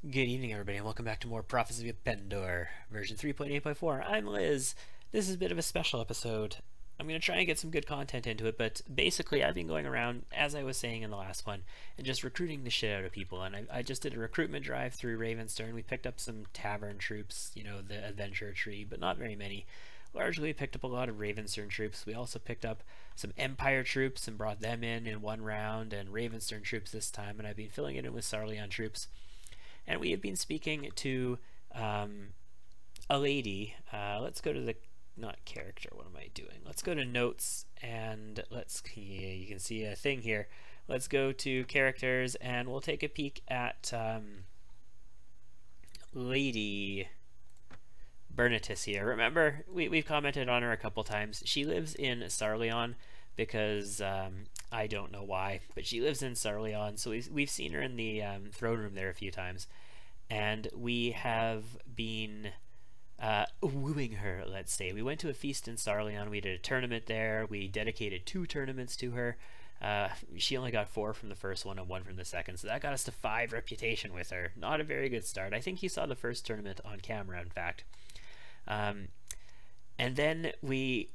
Good evening, everybody, and welcome back to more Prophecy of Pendor, version 3.8.4. I'm Liz. This is a bit of a special episode. I'm going to try and get some good content into it, but basically I've been going around, as I was saying in the last one, and just recruiting the shit out of people, and I just did a recruitment drive through RAVENSTEIR. We picked up some tavern troops, you know, the adventure tree, but not very many. Largely we picked up a lot of RAVENSTEIR troops. We also picked up some Empire troops and brought them in one round, and RAVENSTEIR troops this time, and I've been filling it in with Sarleon troops. And we have been speaking to a lady. Let's go to the, not character, what am I doing? Let's go to notes, and you can see a thing here. Let's go to characters, and we'll take a peek at Lady Bernitis here. Remember, we've commented on her a couple times. She lives in Sarleon because I don't know why, but she lives in Sarleon, so we've seen her in the throne room there a few times, and we have been wooing her, let's say. We went to a feast in Sarleon, we did a tournament there, we dedicated 2 tournaments to her. She only got 4 from the first one and 1 from the second, so that got us to 5 reputation with her. Not a very good start. I think you saw the first tournament on camera, in fact. And then we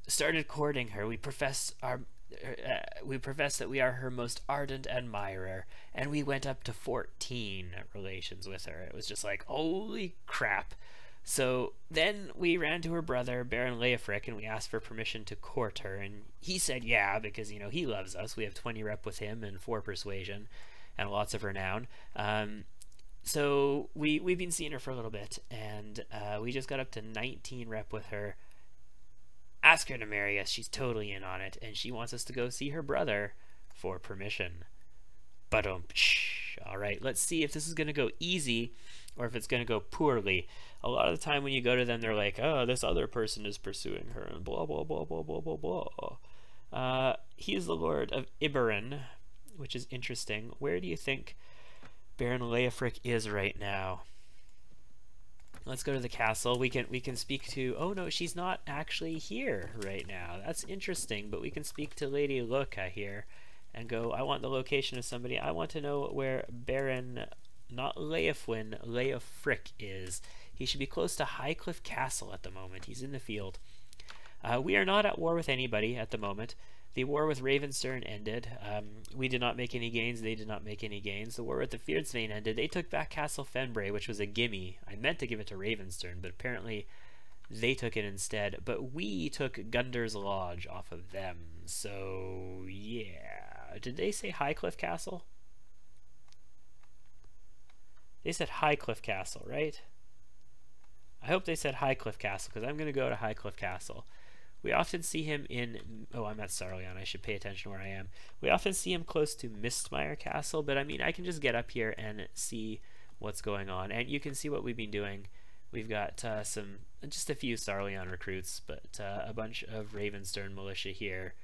started courting her. We professed that we are her most ardent admirer, and we went up to 14 relations with her. It was just like, holy crap. So then we ran to her brother, Baron Leofric, and we asked for permission to court her, and he said yeah, because, you know, he loves us. We have 20 rep with him and 4 persuasion and lots of renown. So we've been seeing her for a little bit, and we just got up to 19 rep with her. Ask her to marry us. She's totally in on it, and she wants us to go see her brother for permission. Alright, let's see if this is going to go easy or if it's going to go poorly. A lot of the time when you go to them, they're like, oh, this other person is pursuing her, and blah, blah, blah, blah, blah, blah, blah. He is the Lord of Iberin, which is interesting. Where do you think Baron Leofric is right now? Let's go to the castle. We can speak to... Oh no, she's not actually here right now. That's interesting, but we can speak to Lady Luca here and go, I want the location of somebody. I want to know where Baron, not Leofwin, Leofric is. He should be close to Highcliff Castle at the moment. He's in the field. We are not at war with anybody at the moment. The war with RAVENSTEIR ended. We did not make any gains. They did not make any gains. The war with the Fierdsvane ended. They took back Castle Fenbray, which was a gimme. I meant to give it to RAVENSTEIR, but apparently they took it instead. But we took Gunder's Lodge off of them. So, yeah. Did they say Highcliff Castle? They said Highcliff Castle, right? I hope they said Highcliff Castle, because I'm going to go to Highcliff Castle. We often see him in... Oh, I'm at Sarleon. I should pay attention where I am. We often see him close to Mistmire Castle, but I mean, I can just get up here and see what's going on. And you can see what we've been doing. We've got just a few Sarleon recruits, but a bunch of RAVENSTEIR militia here.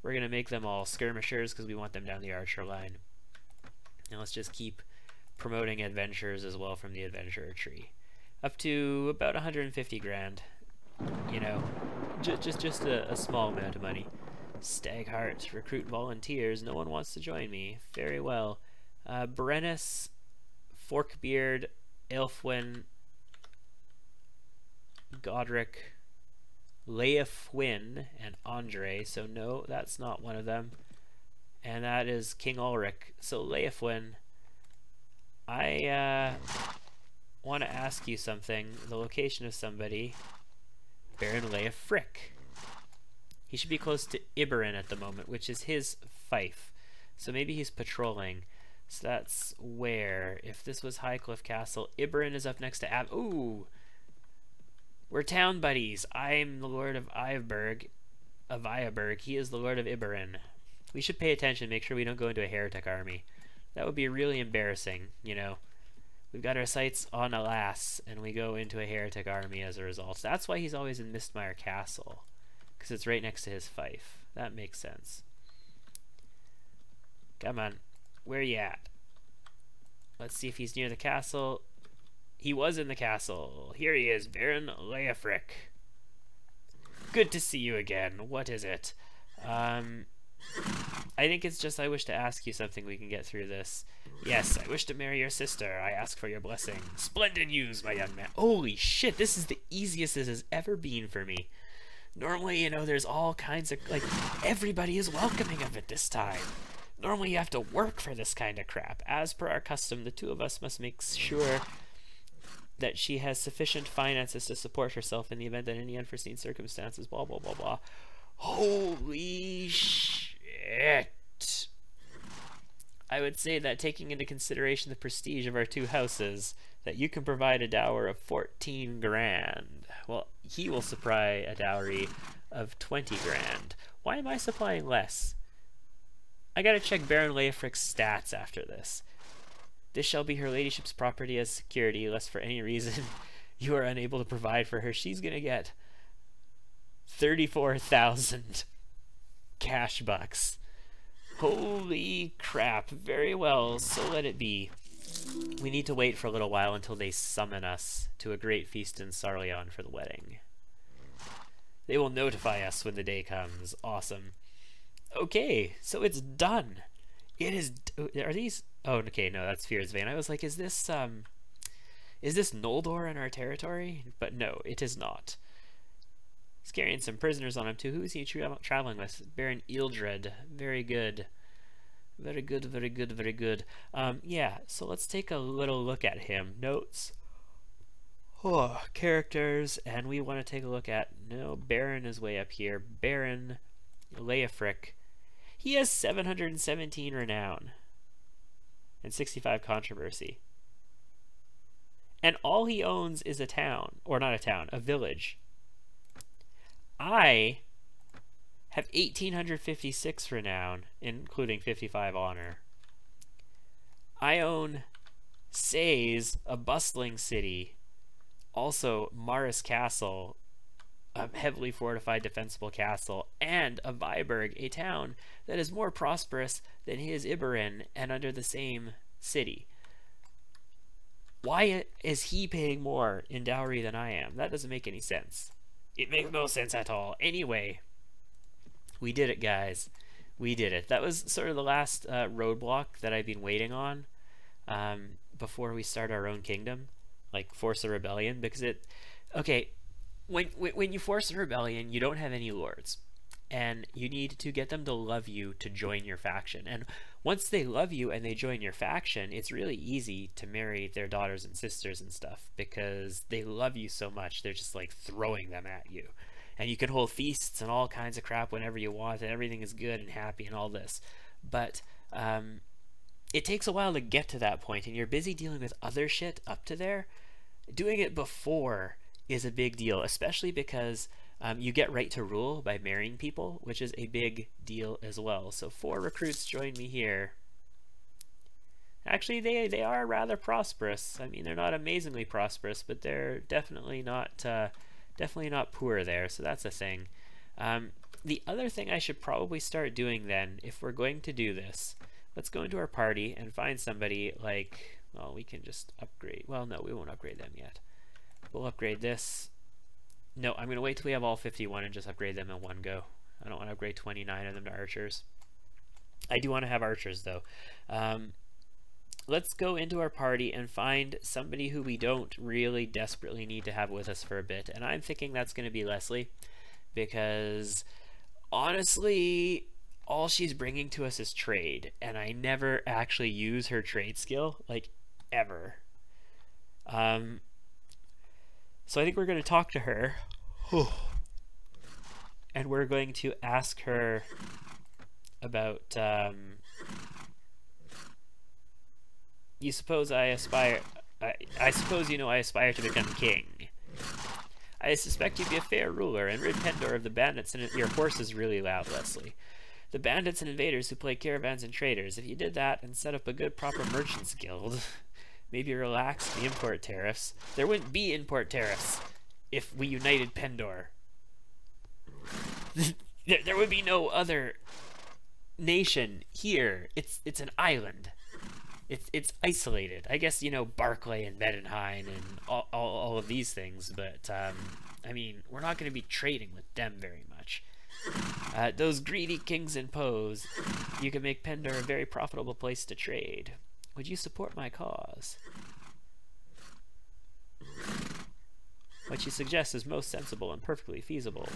We're going to make them all skirmishers because we want them down the archer line. And let's just keep promoting adventures as well from the adventurer tree. Up to about 150 grand. You know, just a small amount of money. Stagheart, recruit volunteers. No one wants to join me. Very well. Brennus, Forkbeard, Elfwin, Godric, Leofwin, and Andre. So no, that's not one of them. And that is King Ulrich. So Leofwin, I want to ask you something. The location of somebody. Baron Leofric. He should be close to Iberin at the moment, which is his fief. So maybe he's patrolling. So that's where, if this was Highcliff Castle, Iberin is up next to Ooh! We're town buddies. I'm the Lord of Iveberg. He is the Lord of Iberin. We should pay attention, make sure we don't go into a heretic army. That would be really embarrassing, you know. We've got our sights on ALYSSA, and we go into a heretic army as a result. That's why he's always in Mistmire Castle, because it's right next to his fief. That makes sense. Come on. Where are you at? Let's see if he's near the castle. He was in the castle. Here he is, Baron Leofric. Good to see you again. What is it? I think it's just, I wish to ask you something. We can get through this. Yes, I wish to marry your sister. I ask for your blessing. Splendid news, my young man. Holy shit, this is the easiest this has ever been for me. Normally, you know, there's all kinds of, like, everybody is welcoming of it this time. Normally you have to work for this kind of crap. As per our custom, the two of us must make sure that she has sufficient finances to support herself in the event that any unforeseen circumstances, blah, blah, blah, blah. Holy shit. I would say that taking into consideration the prestige of our two houses, that you can provide a dower of 14 grand. Well, he will supply a dowry of 20 grand. Why am I supplying less? I gotta check Baron Leofric's stats after this. This shall be her ladyship's property as security, lest for any reason you are unable to provide for her. She's gonna get 34,000 cash bucks. Holy crap. Very well, so let it be. We need to wait for a little while until they summon us to a great feast in Sarleon for the wedding. They will notify us when the day comes. Awesome. Okay, so it's done. It is. Are these? Oh, okay. No, that's Fear's Vein. I was like, is this Noldor in our territory? But no, it is not. He's carrying some prisoners on him too. Who is he traveling with? Baron Ealdred. Very good. Very good, very good, very good. Yeah, so let's take a little look at him. Notes. Oh, characters. And we want to take a look at... No, Baron is way up here. Baron Leofric. He has 717 renown. And 65 controversy. And all he owns is a town. Or not a town, a village. I have 1856 renown, including 55 honor. I own Sais, a bustling city, also Maris Castle, a heavily fortified defensible castle, and a Viborg, a town that is more prosperous than his Iberin and under the same city. Why is he paying more in dowry than I am? That doesn't make any sense. It makes no sense at all. Anyway, we did it, guys. We did it. That was sort of the last roadblock that I've been waiting on before we start our own kingdom, like force a rebellion. Because it, okay, when you force a rebellion, you don't have any lords, and you need to get them to love you to join your faction. And once they love you and they join your faction, it's really easy to marry their daughters and sisters and stuff, because they love you so much. They're just like throwing them at you. And you can hold feasts and all kinds of crap whenever you want, and everything is good and happy and all this. But it takes a while to get to that point, and you're busy dealing with other shit up to there. Doing it before is a big deal, especially because you get right to rule by marrying people, which is a big deal as well. So 4 recruits join me here. Actually, they are rather prosperous. I mean, they're not amazingly prosperous, but they're definitely not poor there, so that's a thing. The other thing I should probably start doing then, if we're going to do this, let's go into our party and find somebody like, well, we can just upgrade. Well, no, we won't upgrade them yet. We'll upgrade this. No, I'm going to wait till we have all 51 and just upgrade them in one go. I don't want to upgrade 29 of them to archers. I do want to have archers, though. Let's go into our party and find somebody who we don't really desperately need to have with us for a bit. And I'm thinking that's going to be Leslie, because honestly, all she's bringing to us is trade, and I never actually use her trade skill, like, ever. So I think we're going to talk to her, and we're going to ask her about, you suppose I aspire, I suppose you know I aspire to become king. I suspect you'd be a fair ruler and rid Pendor of the bandits, and your horse is really loud, Leslie. The bandits and invaders who play caravans and traders. If you did that and set up a good proper merchants guild, maybe relax the import tariffs. There wouldn't be import tariffs if we united Pendor. There would be no other nation here. It's an island. It's isolated. I guess, you know, Barclay and Medenheim and all of these things, but I mean, we're not going to be trading with them very much. Those greedy kings impose. You can make Pendor a very profitable place to trade. Would you support my cause? What you suggest is most sensible and perfectly feasible.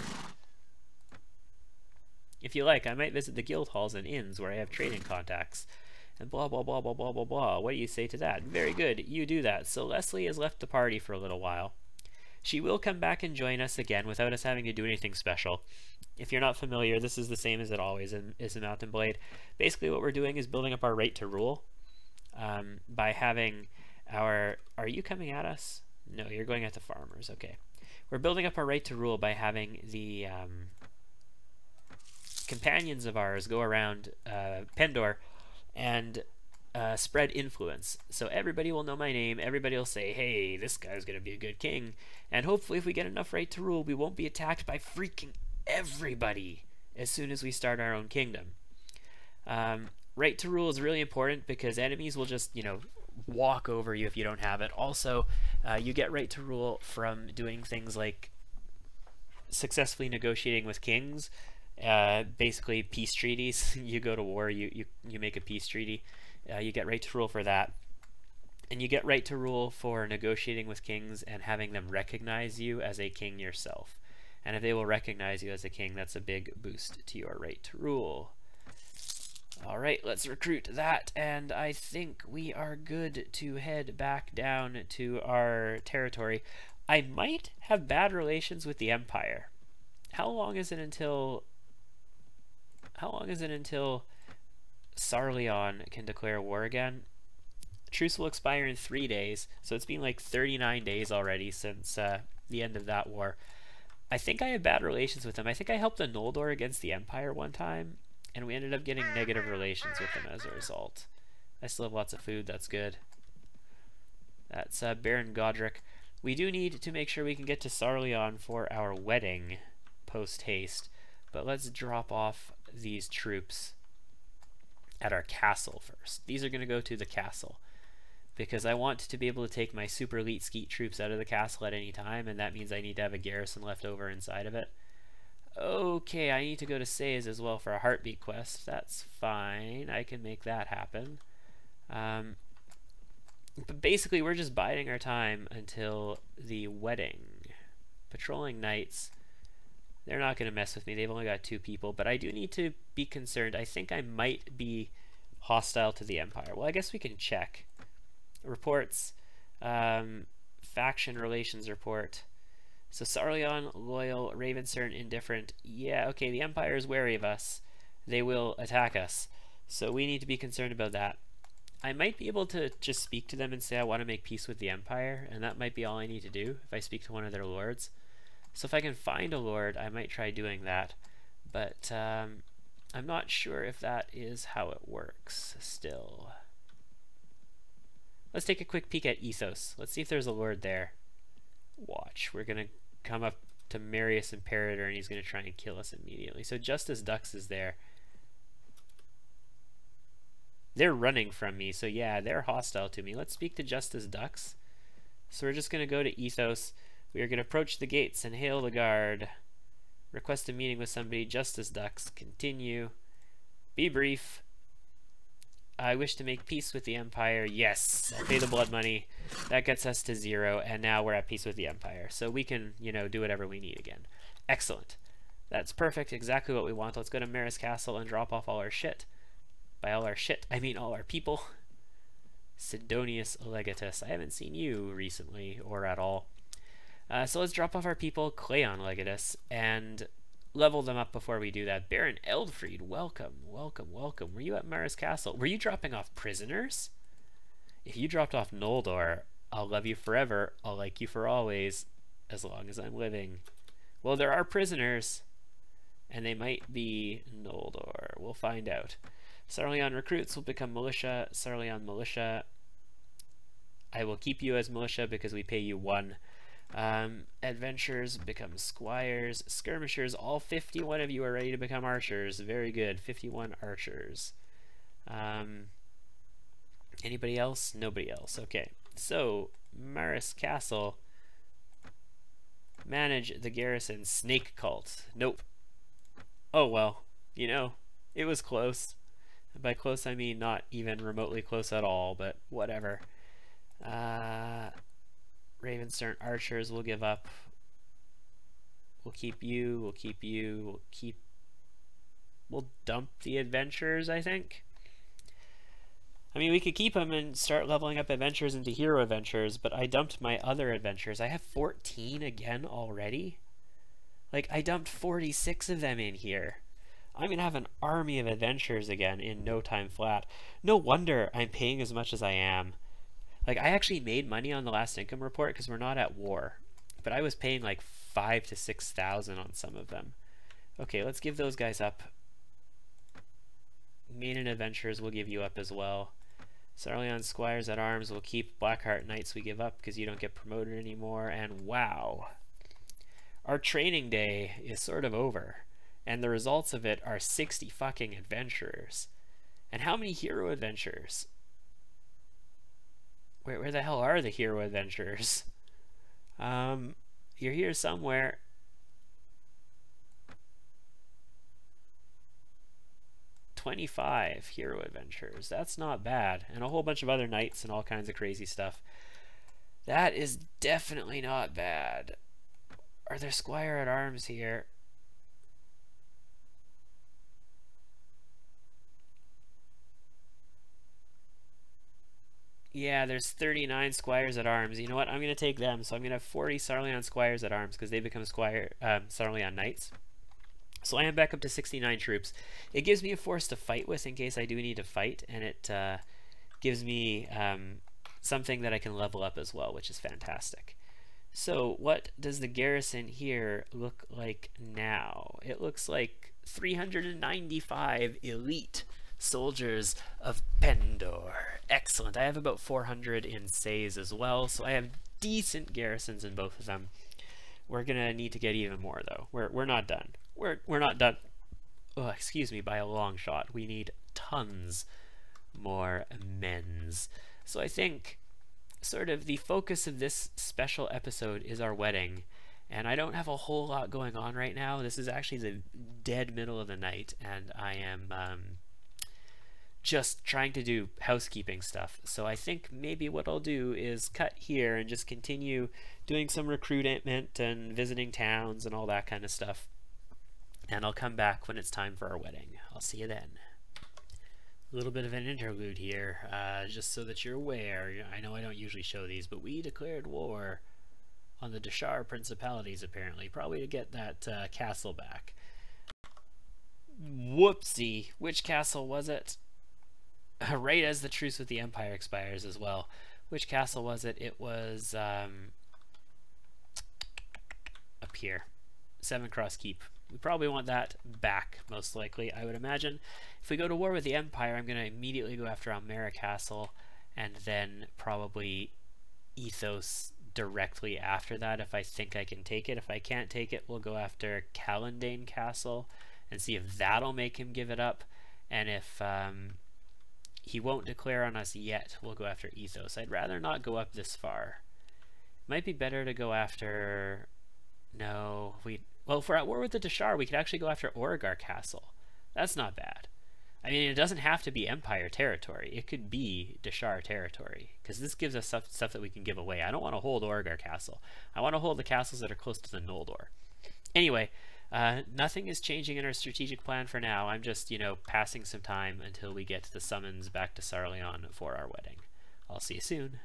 If you like, I might visit the guild halls and inns where I have trading contacts. And blah blah blah blah blah blah blah. What do you say to that? Very good, you do that. So Leslie has left the party for a little while. She will come back and join us again without us having to do anything special. If you're not familiar, this is the same as it always is in Mount Blade. Basically what we're doing is building up our right to rule by having our... Are you coming at us? No, you're going at the farmers. Okay. We're building up our right to rule by having the companions of ours go around Pendor and spread influence. So everybody will know my name. Everybody will say, hey, this guy's going to be a good king. And hopefully if we get enough right to rule, we won't be attacked by freaking everybody as soon as we start our own kingdom. Right to rule is really important because enemies will just, you know, walk over you if you don't have it. Also, you get right to rule from doing things like successfully negotiating with kings, basically peace treaties. You go to war, you make a peace treaty. You get right to rule for that. And you get right to rule for negotiating with kings and having them recognize you as a king yourself. And if they will recognize you as a king, that's a big boost to your right to rule. Alright, let's recruit that, and I think we are good to head back down to our territory. I might have bad relations with the Empire. How long is it until Sarleon can declare war again? Truce will expire in 3 days, so it's been like 39 days already since the end of that war. I think I have bad relations with them. I think I helped the Noldor against the Empire one time, and we ended up getting negative relations with them as a result. I still have lots of food, that's good. That's Baron Godric. We do need to make sure we can get to Sarleon for our wedding post-haste, but let's drop off these troops at our castle first. These are going to go to the castle, because I want to be able to take my super elite skeet troops out of the castle at any time, and that means I need to have a garrison left over inside of it. Okay, I need to go to Sayes as well for a heartbeat quest. That's fine. I can make that happen. But basically, we're just biding our time until the wedding. Patrolling knights, they're not going to mess with me. They've only got 2 people, but I do need to be concerned. I think I might be hostile to the Empire. Well, I guess we can check. Reports, faction relations report. So Sarleon, loyal, Ravensern, indifferent. Yeah, okay, the Empire is wary of us. They will attack us. So we need to be concerned about that. I might be able to just speak to them and say I want to make peace with the Empire, and that might be all I need to do if I speak to one of their lords. So if I can find a lord, I might try doing that. But I'm not sure if that is how it works still. Let's take a quick peek at Ethos. Let's see if there's a lord there. Watch, we're going to come up to Marius Imperator and he's going to try and kill us immediately. So Justice Dux is there. They're running from me, so yeah, they're hostile to me. Let's speak to Justice Dux. So we're just going to go to Ethos. We are going to approach the gates and hail the guard. Request a meeting with somebody. Justice Dux. Continue. Be brief. I wish to make peace with the Empire. Yes, I'll pay the blood money. That gets us to 0, and now we're at peace with the Empire. So we can, you know, do whatever we need again. Excellent. That's perfect. Exactly what we want. Let's go to Maris Castle and drop off all our shit. By all our shit, I mean all our people. Sidonius Legatus. I haven't seen you recently, or at all. So let's drop off our people, Cleon Legatus, and level them up before we do that. Baron Eldfried, welcome, welcome, welcome. Were you at Maris Castle? Were you dropping off prisoners? If you dropped off Noldor, I'll love you forever. I'll like you for always, as long as I'm living. Well, there are prisoners, and they might be Noldor. We'll find out. Sarleon recruits will become militia. Sarleon militia. I will keep you as militia because we pay you 1. Adventurers become squires. Skirmishers, all 51 of you are ready to become archers. Very good. 51 archers. Anybody else? Nobody else. Okay. So, Maris Castle. Manage the garrison. Snake cult. Nope. Oh well, you know, it was close. By close I mean not even remotely close at all, but whatever. Ravenstern archers will give up. We'll keep you, we'll keep you, we'll dump the adventurers, I think. I mean, we could keep them and start leveling up adventures into hero adventures, but I dumped my other adventures. I have 14 again already. Like, I dumped 46 of them in here. I'm gonna have an army of adventures again in no time flat. No wonder I'm paying as much as I am. Like, I actually made money on the last income report because we're not at war, but I was paying like 5,000 to 6,000 on some of them. Okay, let's give those guys up. Maiden adventures will give you up as well. Sarleon Squires at Arms will keep. Blackheart Knights we give up because you don't get promoted anymore. And wow, our training day is sort of over, and the results of it are 60 fucking adventurers. And how many hero adventures? Where the hell are the hero adventures? You're here somewhere. $25 hero adventures. That's not bad. And a whole bunch of other knights and all kinds of crazy stuff. That is definitely not bad. Are there Squire at Arms here? Yeah, there's 39 Squires at Arms. You know what? I'm going to take them. So I'm going to have 40 Sarleon Squires at Arms because they become Sarleon Knights. So I am back up to 69 troops. It gives me a force to fight with in case I do need to fight, and it gives me something that I can level up as well, which is fantastic. So what does the garrison here look like now? It looks like 395 elite soldiers of Pendor. Excellent. I have about 400 in Says as well, so I have decent garrisons in both of them. We're gonna need to get even more though. We're not done. We're not done. Oh, excuse me, by a long shot. We need tons more men's. So I think sort of the focus of this special episode is our wedding, and I don't have a whole lot going on right now. This is actually the dead middle of the night, and I am just trying to do housekeeping stuff. So I think maybe what I'll do is cut here and just continue doing some recruitment and visiting towns and all that kind of stuff. And I'll come back when it's time for our wedding. I'll see you then. A little bit of an interlude here, just so that you're aware. I know I don't usually show these, but we declared war on the Deshar principalities, apparently. Probably to get that castle back. Whoopsie. Which castle was it? Right as the truce with the Empire expires as well. Which castle was it? It was up here. Seven Cross Keep. We probably want that back, most likely, I would imagine. If we go to war with the Empire, I'm going to immediately go after Almera Castle, and then probably Ethos directly after that if I think I can take it. If I can't take it, we'll go after Calendane Castle and see if that'll make him give it up. And if he won't declare on us yet, we'll go after Ethos. I'd rather not go up this far. Might be better to go after... No, well, if we're at war with the Deshar, we could actually go after Origar Castle. That's not bad. I mean, it doesn't have to be Empire territory. It could be Deshar territory, because this gives us stuff that we can give away. I don't want to hold Origar Castle. I want to hold the castles that are close to the Noldor. Anyway, nothing is changing in our strategic plan for now. I'm just, you know, passing some time until we get the summons back to Sarleon for our wedding. I'll see you soon.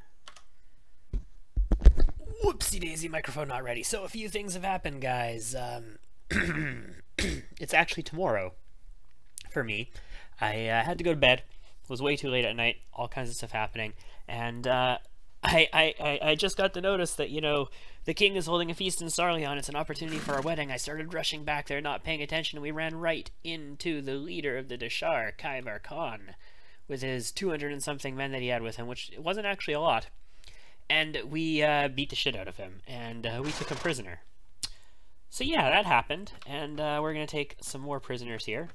Whoopsie daisy, microphone not ready. So a few things have happened, guys. It's actually tomorrow for me. I had to go to bed. It was way too late at night. All kinds of stuff happening. And I just got to notice that, you know, the king is holding a feast in Sarleon. It's an opportunity for our wedding. I started rushing back there, not paying attention, and we ran right into the leader of the Deshar, KAVERRA Khan, with his 200 and something men that he had with him, which wasn't actually a lot. And we beat the shit out of him, and we took him prisoner. So yeah, that happened, and we're going to take some more prisoners here.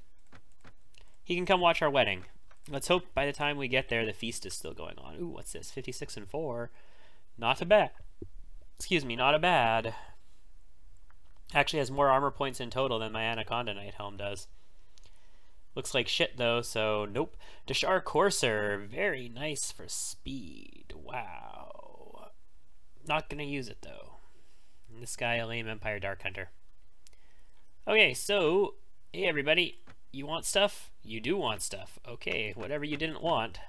He can come watch our wedding. Let's hope by the time we get there, the feast is still going on. Ooh, what's this? 56 and 4. Not a bad. Excuse me, not a bad. Actually has more armor points in total than my Anaconda Knight helm does. Looks like shit though, so nope. Dashar Courser, very nice for speed. Wow. Not gonna use it though. And this guy, a lame Empire Dark Hunter. Okay, so, hey everybody, you want stuff? You do want stuff. Okay, whatever you didn't want.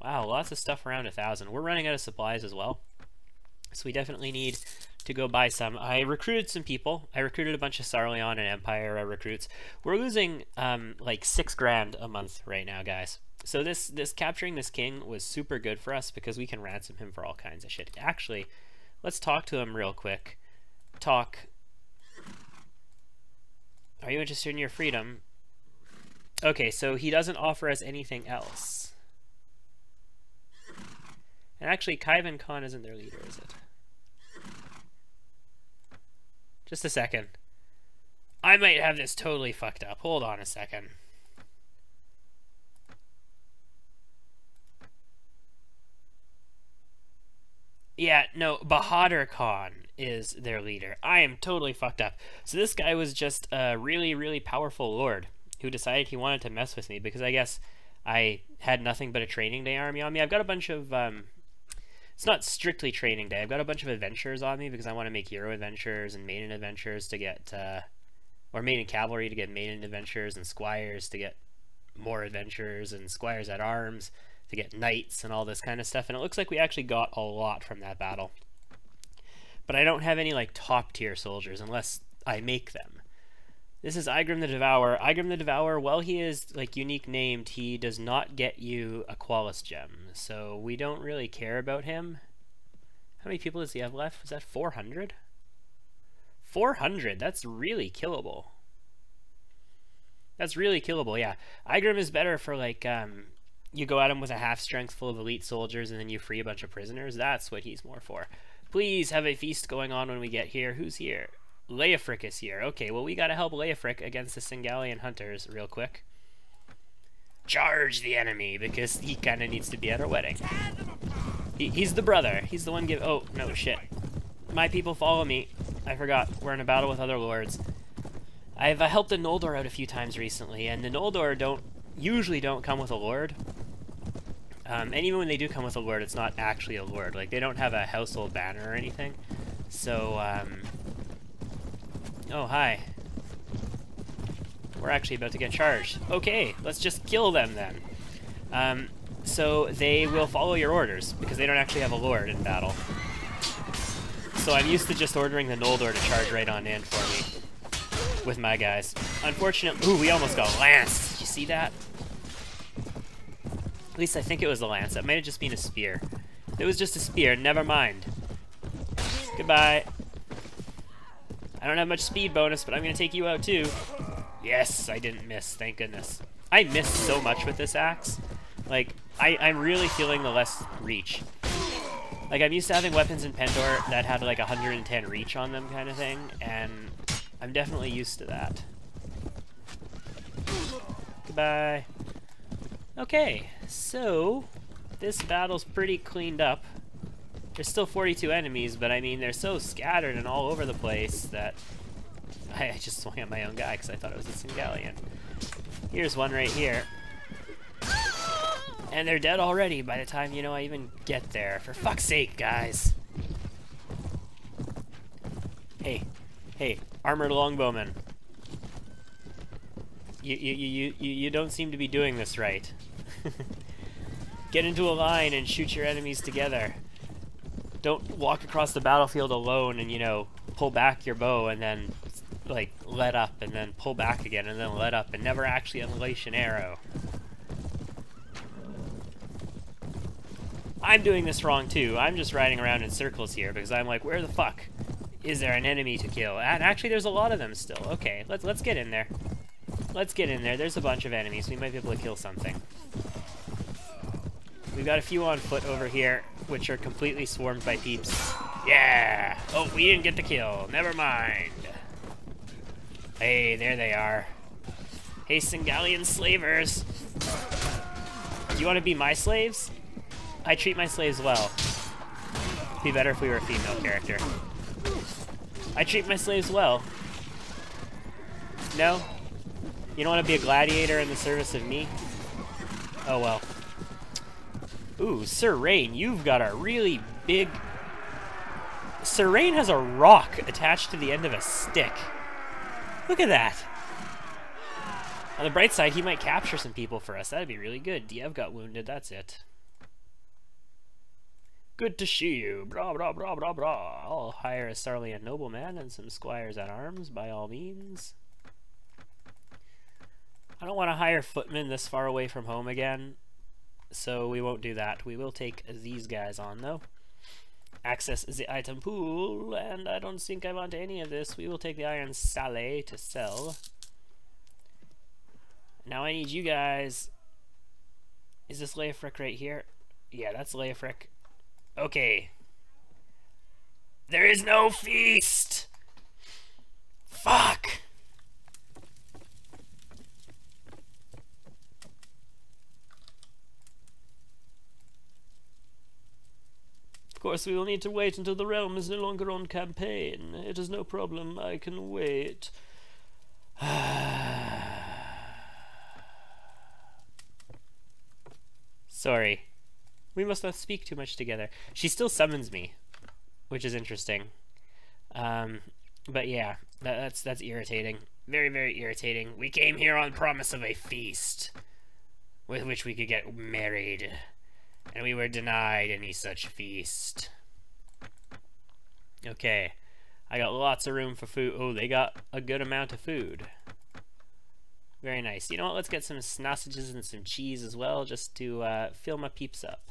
Wow, lots of stuff around 1,000. We're running out of supplies as well, so we definitely need to go buy some. I recruited some people. I recruited a bunch of Sarleon and Empire recruits. We're losing like 6 grand a month right now, guys. So this capturing this king was super good for us because we can ransom him for all kinds of shit. Actually, let's talk to him real quick. Talk. Are you interested in your freedom? Okay, so he doesn't offer us anything else. And actually, Kaivan Khan isn't their leader, is it? Just a second. I might have this totally fucked up. Hold on a second. Yeah, no, Bahadur Khan is their leader. I am totally fucked up. So this guy was just a really, really powerful lord who decided he wanted to mess with me because I guess I had nothing but a training day army on me. I've got a bunch of... it's not strictly training day. I've got a bunch of adventures on me because I want to make hero adventures and maiden adventures to get... or maiden cavalry to get maiden adventures and squires to get more adventures and squires at arms to get knights and all this kind of stuff. And it looks like we actually got a lot from that battle. But I don't have any like top tier soldiers unless I make them. This is Igrim the Devourer. Igrim the Devourer, while he is like unique named, he does not get you a Qualis gem. So we don't really care about him. How many people does he have left? Was that 400? 400, that's really killable. That's really killable, yeah. Igrim is better for like, you go at him with a half strength full of elite soldiers and then you free a bunch of prisoners. That's what he's more for. Please have a feast going on when we get here. Who's here? Leofric is here. Okay, well we gotta help Leofric against the Singalian hunters real quick. Charge the enemy, because he kind of needs to be at our wedding. He's the brother. He's the one give... Oh, no, shit. My people follow me. I forgot. We're in a battle with other lords. I've helped the Noldor out a few times recently, and the Noldor usually don't come with a lord. And even when they do come with a lord, it's not actually a lord. Like, they don't have a household banner or anything. So, oh, hi. We're actually about to get charged. Okay, let's just kill them then. So they will follow your orders, because they don't actually have a lord in battle. So I'm used to just ordering the Noldor to charge right on in for me with my guys. Unfortunately, ooh, we almost got lanced. Did you see that? At least I think it was a lance. That might have just been a spear. It was just a spear. Never mind. Goodbye. I don't have much speed bonus, but I'm going to take you out too. Yes, I didn't miss. Thank goodness. I missed so much with this axe. Like, I'm really feeling the less reach. Like, I'm used to having weapons in Pendor that had like 110 reach on them kind of thing, and I'm definitely used to that. Goodbye. Okay, so this battle's pretty cleaned up. There's still 42 enemies, but I mean, they're so scattered and all over the place that I just swung at my own guy because I thought it was a Singalian. Here's one right here. And they're dead already by the time, you know, I even get there. For fuck's sake, guys. Hey, armored longbowman. You don't seem to be doing this right. Get into a line and shoot your enemies together. Don't walk across the battlefield alone and, you know, pull back your bow and then, like, let up and then pull back again and then let up and never actually unleash an arrow. I'm doing this wrong too. I'm just riding around in circles here because I'm like, where the fuck is there an enemy to kill? And actually, there's a lot of them still. Okay, let's get in there. Let's get in there. There's a bunch of enemies. We might be able to kill something. We've got a few on foot over here, which are completely swarmed by peeps. Yeah! Oh, we didn't get the kill. Never mind. Hey, there they are. Hey, Singalian slavers. Do you want to be my slaves? I treat my slaves well. It'd be better if we were a female character. I treat my slaves well. No? You don't want to be a gladiator in the service of me? Oh well. Ooh, Sir Rayne, you've got a really big... Sir Rayne has a rock attached to the end of a stick. Look at that. On the bright side, he might capture some people for us. That'd be really good. DIEV got wounded, that's it. Good to see you. Blah, blah, blah, blah, blah. I'll hire a Sarlian nobleman and some squires at arms, by all means. I don't want to hire footmen this far away from home again, so we won't do that. We will take these guys on, though. Access the item pool, and I don't think I want any of this. We will take the iron salle to sell. Now I need you guys. Is this Leofric right here? Yeah, that's Leofric. Okay. There is no feast! Fuck! Of course, we will need to wait until the realm is no longer on campaign. It is no problem. I can wait. Sorry. We must not speak too much together. She still summons me, which is interesting. But yeah, that's irritating. Very, very irritating. We came here on promise of a feast, with which we could get married, and we were denied any such feast. Okay, I got lots of room for food. Oh, they got a good amount of food. Very nice. You know what? Let's get some sausages and some cheese as well, just to fill my peeps up.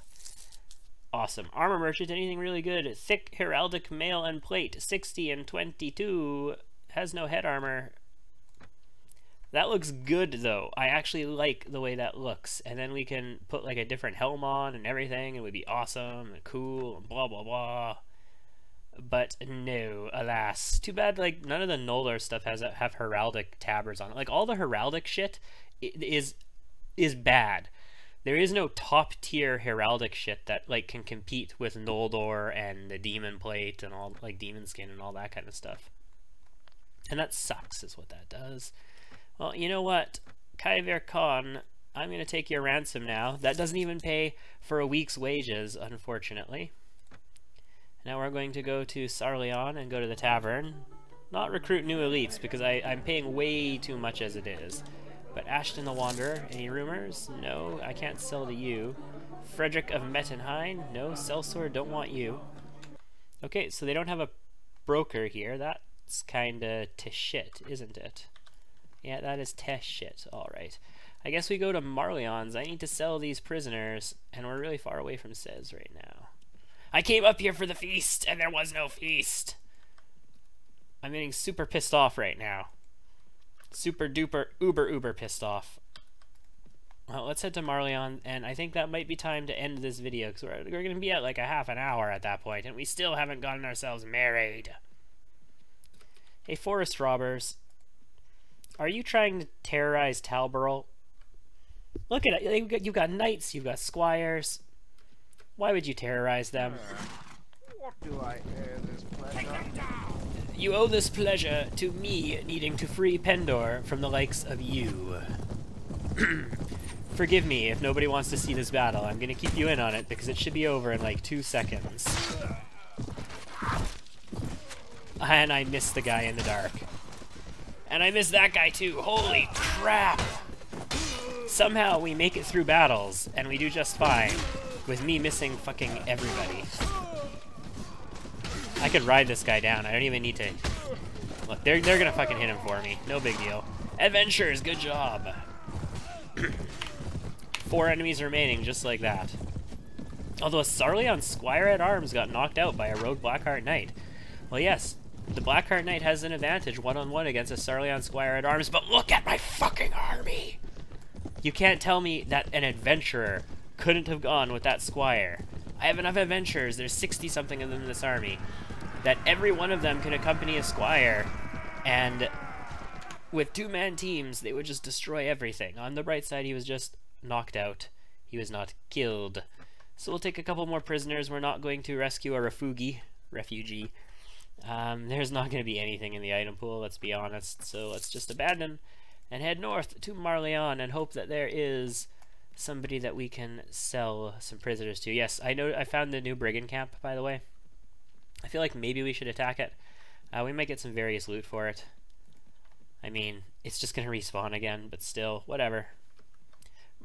Awesome. Armor merchant, anything really good? Thick heraldic mail and plate, 60 and 22. Has no head armor. That looks good, though. I actually like the way that looks. And then we can put like a different helm on and everything. It would be awesome and cool and blah, blah, blah. But no, alas. Too bad, like, none of the Nolar stuff have heraldic tabards on it. Like, all the heraldic shit is bad. There is no top-tier heraldic shit that, like, can compete with Noldor and the Demon Plate and all, like, Demon Skin and all that kind of stuff. And that sucks, is what that does. Well, you know what? KAVERRA Khan, I'm going to take your ransom now. That doesn't even pay for a week's wages, unfortunately. Now we're going to go to Sarleon and go to the tavern. Not recruit new elites, because I'm paying way too much as it is. But Ashton the Wanderer, any rumors? No, I can't sell to you. Frederick of Mettenheim? No, Sellsword, don't want you. Okay, so they don't have a broker here. That's kinda shit, isn't it? Yeah, that is shit. Alright. I guess we go to Marleon's. I need to sell these prisoners, and we're really far away from Cez right now. I came up here for the feast, and there was no feast. I'm getting super pissed off right now. Super duper uber pissed off. Well, let's head to Marleon, and I think that might be time to end this video, because we're going to be at like a half an hour at that point, and we still haven't gotten ourselves married. Hey, forest robbers. Are you trying to terrorize Talburl? Look at it. You've got knights, you've got squires. Why would you terrorize them? What do I owe this pleasure? You owe this pleasure to me needing to free Pendor from the likes of you. Forgive me if nobody wants to see this battle. I'm gonna keep you in on it because it should be over in like 2 seconds. And I missed the guy in the dark. And I missed that guy too. Holy crap! Somehow we make it through battles, and we do just fine, with me missing fucking everybody. I could ride this guy down. I don't even need to... Look, they're gonna fucking hit him for me. No big deal. Adventures, good job. 4 enemies remaining, just like that. Although a Sarleon Squire at Arms got knocked out by a rogue Blackheart Knight. Well, yes, the Blackheart Knight has an advantage one-on-one against a Sarleon Squire at Arms, but look at my fucking army! You can't tell me that an adventurer couldn't have gone with that Squire. I have enough adventurers, there's 60-something of them in this army, that every one of them can accompany a Squire, and with 2-man teams, they would just destroy everything. On the bright side, he was just knocked out. He was not killed. So we'll take a couple more prisoners. We're not going to rescue a refugee. There's not going to be anything in the item pool, let's be honest. So let's just abandon and head north to Marleon and hope that there is somebody that we can sell some prisoners to. Yes, I know I found the new brigand camp, by the way. I feel like maybe we should attack it. We might get some various loot for it. I mean, it's just going to respawn again, but still, whatever.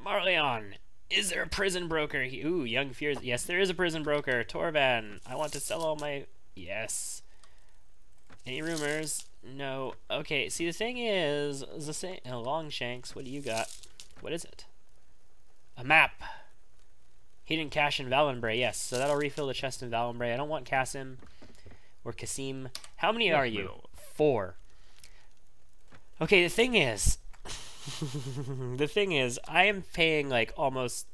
Marleon, is there a prison broker? Ooh, Young Fears. Yes, there is a prison broker. Torvan, I want to sell all my... Yes. Any rumors? No. Okay, see, the thing is... Longshanks, what do you got? What is it? A map. Hidden cache in Valenbray, yes. So that'll refill the chest in Valenbray. I don't want Kasim or Kasim. How many are you? 4. Okay, the thing is... I am paying like almost...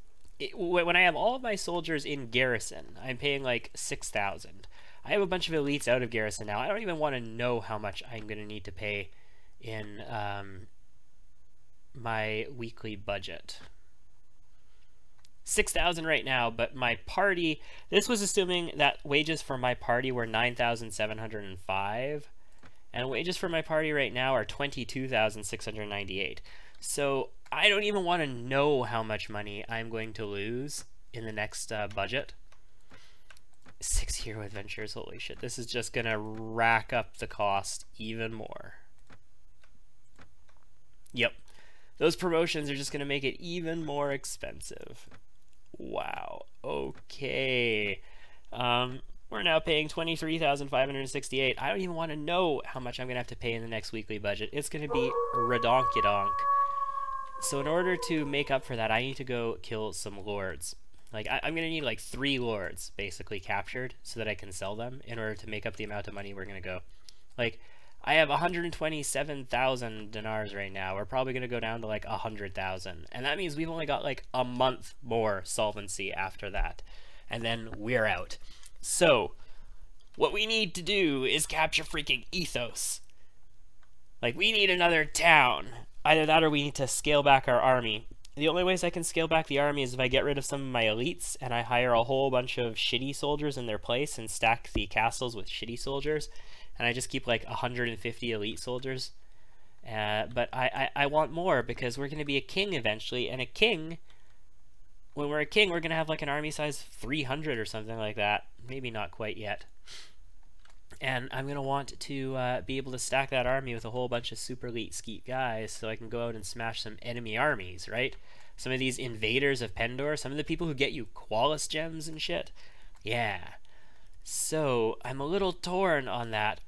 When I have all of my soldiers in garrison, I'm paying like 6,000. I have a bunch of elites out of garrison now. I don't even want to know how much I'm going to need to pay in my weekly budget. 6,000 right now, but my party... This was assuming that wages for my party were 9,705. And wages for my party right now are 22,698. So I don't even want to know how much money I'm going to lose in the next budget. 6 hero adventures, holy shit. This is just going to rack up the cost even more. Yep. Those promotions are just going to make it even more expensive. Wow. Okay. We're now paying 23,568. I don't even want to know how much I'm going to have to pay in the next weekly budget. It's going to be redonky-donk. So in order to make up for that, I need to go kill some lords. Like, I'm going to need like 3 lords basically captured so that I can sell them in order to make up the amount of money we're going to go. Like, I have 127,000 dinars right now. We're probably going to go down to like 100,000. And that means we've only got like a month more solvency after that. And then we're out. So, what we need to do is capture freaking Ethos. Like, we need another town. Either that or we need to scale back our army. The only ways I can scale back the army is if I get rid of some of my elites and I hire a whole bunch of shitty soldiers in their place and stack the castles with shitty soldiers. And I just keep like 150 elite soldiers. But I want more because we're going to be a king eventually. And a king... When we're a king, we're going to have like an army size 300 or something like that. Maybe not quite yet. And I'm going to want to be able to stack that army with a whole bunch of super elite skeet guys so I can go out and smash some enemy armies, right? Some of these invaders of Pendor, some of the people who get you Qualis gems and shit. Yeah. So, I'm a little torn on that.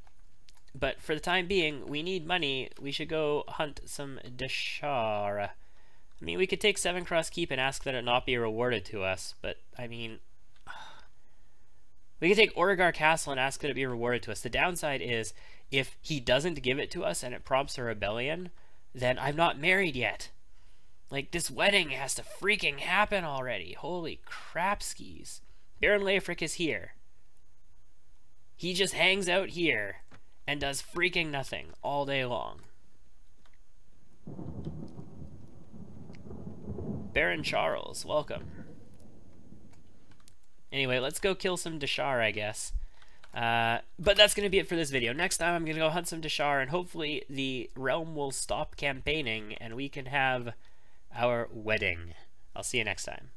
But for the time being, we need money. We should go hunt some Deshara. I mean, we could take 7 Cross Keep and ask that it not be rewarded to us, but, I mean... We could take Origar Castle and ask that it be rewarded to us. The downside is, if he doesn't give it to us and it prompts a rebellion, then I'm not married yet. Like, this wedding has to freaking happen already. Holy crap skis. Baron Leifric is here. He just hangs out here and does freaking nothing all day long. Baron Charles, welcome. Anyway, let's go kill some Deshar, I guess. But that's going to be it for this video. Next time I'm going to go hunt some Deshar, and hopefully the realm will stop campaigning, and we can have our wedding. I'll see you next time.